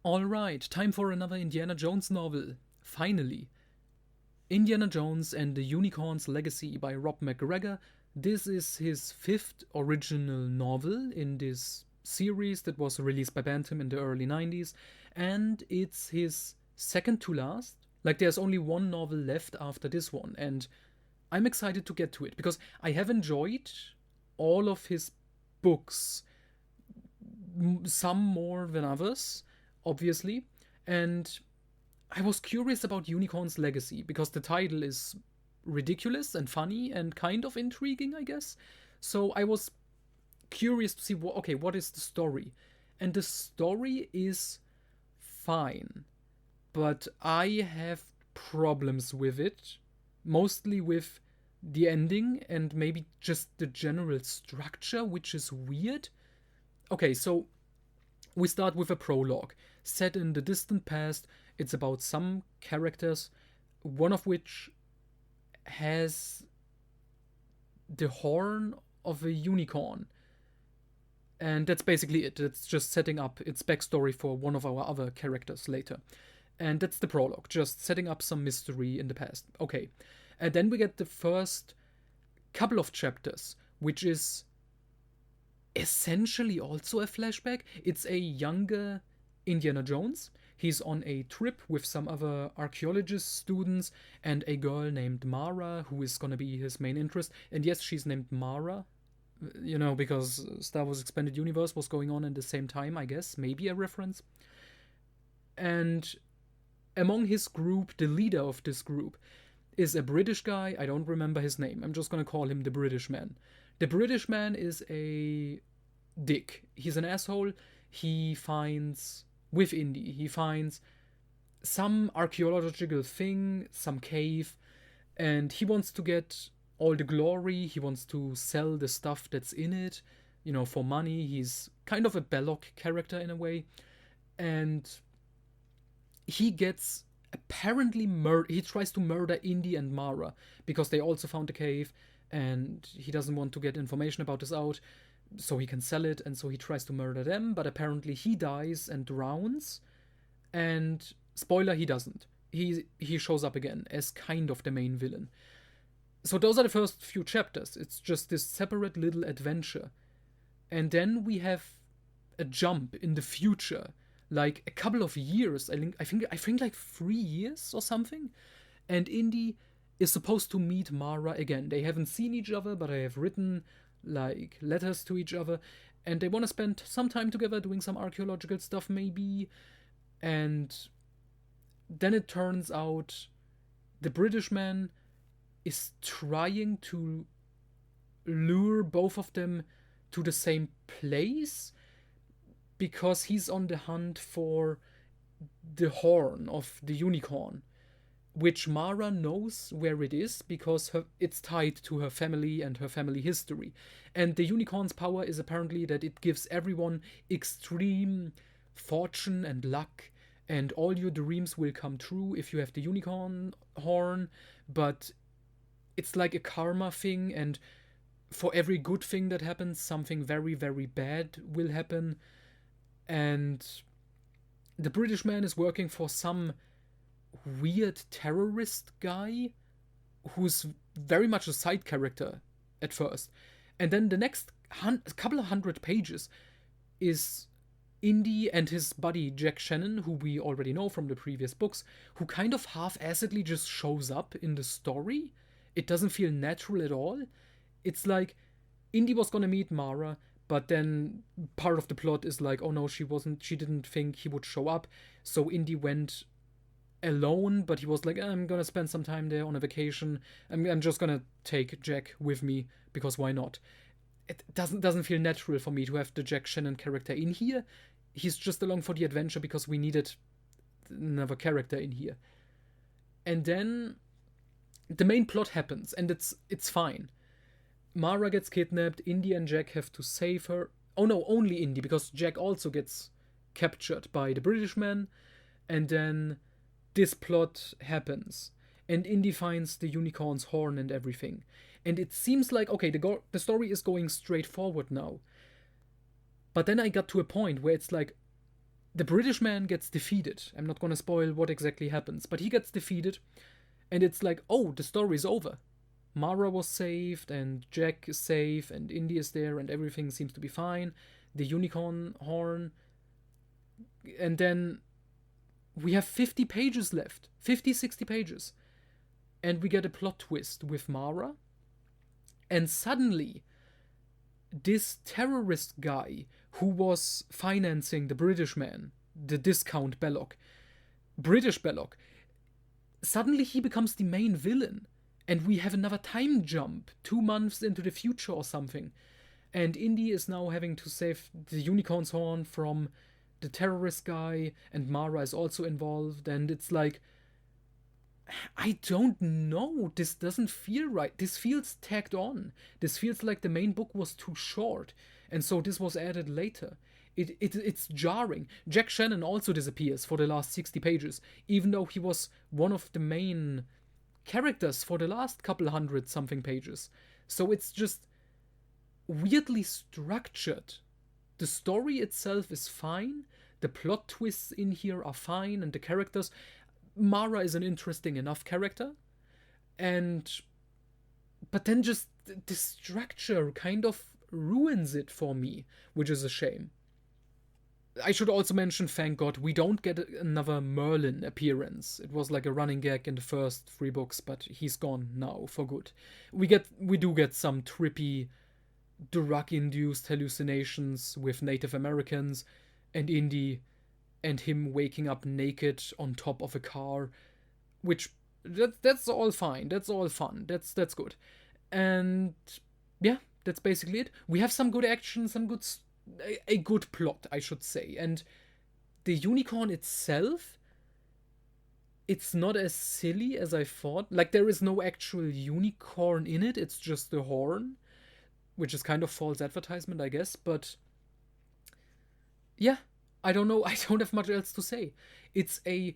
Alright, time for another Indiana Jones novel. Finally. Indiana Jones and the Unicorn's Legacy by Rob MacGregor. This is his fifth original novel in this series that was released by Bantam in the early 90s, and it's his second to last. Like, there's only one novel left after this one, and I'm excited to get to it because I have enjoyed all of his books, some more than others, obviously. And I was curious about Unicorn's Legacy because the title is ridiculous and funny and kind of intriguing, I guess. So I was curious to see what is the story? And the story is fine, but I have problems with it, mostly with the ending and maybe just the general structure, which is weird. Okay, so we start with a prologue set in the distant past. It's about some characters, one of which has the horn of a unicorn. And that's basically it. It's just setting up its backstory for one of our other characters later. And that's the prologue, just setting up some mystery in the past. Okay. And then we get the first couple of chapters, which is essentially also a flashback. It's a younger Indiana Jones. He's on a trip with some other archaeologist students and a girl named Mara, who is gonna be his main interest. And yes, she's named Mara, because Star Wars Expanded Universe was going on at the same time, I guess. Maybe a reference. And among his group, the leader of this group is a British guy. I don't remember his name. I'm just gonna call him the British man. The British man is a dick. He's an asshole. He finds, with Indy, he finds some archaeological thing, some cave, and he wants to get all the glory. He wants to sell the stuff that's in it, for money. He's kind of a Belloc character in a way. And he gets apparently he tries to murder Indy and Mara because they also found the cave, and he doesn't want to get information about this out so he can sell it, and so he tries to murder them, but apparently he dies and drowns. And spoiler, he doesn't. He shows up again as kind of the main villain. So those are the first few chapters. It's just this separate little adventure. And then we have a jump in the future, like a couple of years. I think like 3 years or something. And Indy is supposed to meet Mara again. They haven't seen each other, but they have written like letters to each other, and they want to spend some time together doing some archaeological stuff maybe. And then it turns out the British man is trying to lure both of them to the same place because he's on the hunt for the horn of the unicorn, which Mara knows where it is because it's tied to her family and her family history. And the unicorn's power is apparently that it gives everyone extreme fortune and luck, and all your dreams will come true if you have the unicorn horn. But it's like a karma thing, and for every good thing that happens, something very, very bad will happen. And the British man is working for some weird terrorist guy who's very much a side character at first. And then the next couple of hundred pages is Indy and his buddy Jack Shannon, who we already know from the previous books, who kind of half-assedly just shows up in the story. It doesn't feel natural at all. It's like Indy was gonna meet Mara, but then part of the plot is like, oh no, she didn't think he would show up, so Indy went alone, but he was like, I'm gonna spend some time there on a vacation. I'm just gonna take Jack with me because why not? It doesn't feel natural for me to have the Jack Shannon character in here. He's just along for the adventure because we needed another character in here. And then the main plot happens, and it's fine. Mara gets kidnapped. Indy and Jack have to save her. Oh no, only Indy, because Jack also gets captured by the British man. And then this plot happens, and Indy finds the unicorn's horn and everything. And it seems like, okay, the story is going straight forward now. But then I got to a point where it's like, The British man gets defeated. I'm not gonna spoil what exactly happens, but he gets defeated, and it's like, oh, the story's over. Mara was saved, and Jack is safe, and Indy is there, and everything seems to be fine. The unicorn horn, and then we have 50 pages left, 50, 60 pages, and we get a plot twist with Mara, and suddenly this terrorist guy who was financing the British man, the discount Belloc, British Belloc, suddenly he becomes the main villain. And we have another time jump, 2 months into the future or something. And Indy is now having to save the unicorn's horn from the terrorist guy, and Mara is also involved. And it's like, I don't know. This doesn't feel right. This feels tagged on. This feels like the main book was too short, and so this was added later. It's jarring. Jack Shannon also disappears for the last 60 pages, even though he was one of the main characters for the last couple hundred something pages. So it's just weirdly structured. The story itself is fine. The plot twists in here are fine, and the characters. Mara is an interesting enough character, but then just the structure kind of ruins it for me, which is a shame. I should also mention, thank God, we don't get another Merlin appearance. It was like a running gag in the first 3 books, but he's gone now for good. We do get some trippy, drug-induced hallucinations with Native Americans and Indy, and him waking up naked on top of a car, which that's all fine. That's all fun. That's good. And yeah, that's basically it. We have some good action, a good plot, I should say. And the unicorn itself, it's not as silly as I thought. Like, there is no actual unicorn in it. It's just the horn, which is kind of false advertisement, I guess. But yeah, I don't know. I don't have much else to say. It's a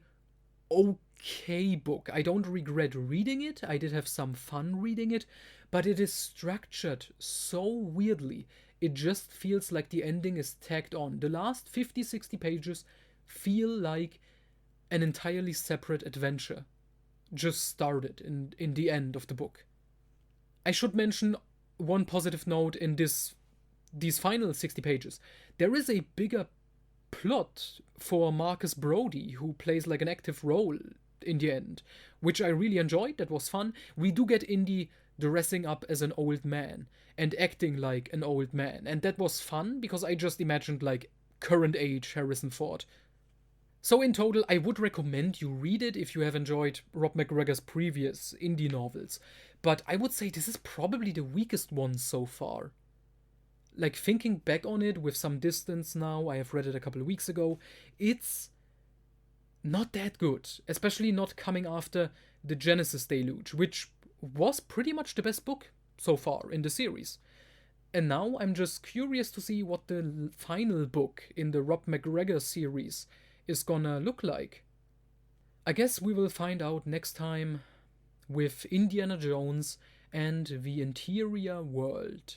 okay book. I don't regret reading it. I did have some fun reading it, but it is structured so weirdly. It just feels like the ending is tagged on. The last 50, 60 pages feel like an entirely separate adventure just started in the end of the book. I should mention one positive note in these final 60 pages. There is a bigger plot for Marcus Brody, who plays like an active role in the end, which I really enjoyed. That was fun. We do get Indy dressing up as an old man and acting like an old man, and that was fun because I just imagined like current age Harrison Ford. So in total, I would recommend you read it if you have enjoyed Rob MacGregor's previous indie novels, but I would say this is probably the weakest one so far. Like, thinking back on it with some distance now, I have read it a couple of weeks ago, it's not that good, especially not coming after the Genesis Deluge, which was pretty much the best book so far in the series. And now I'm just curious to see what the final book in the Rob MacGregor series is gonna look like. I guess we will find out next time with Indiana Jones and the Interior World.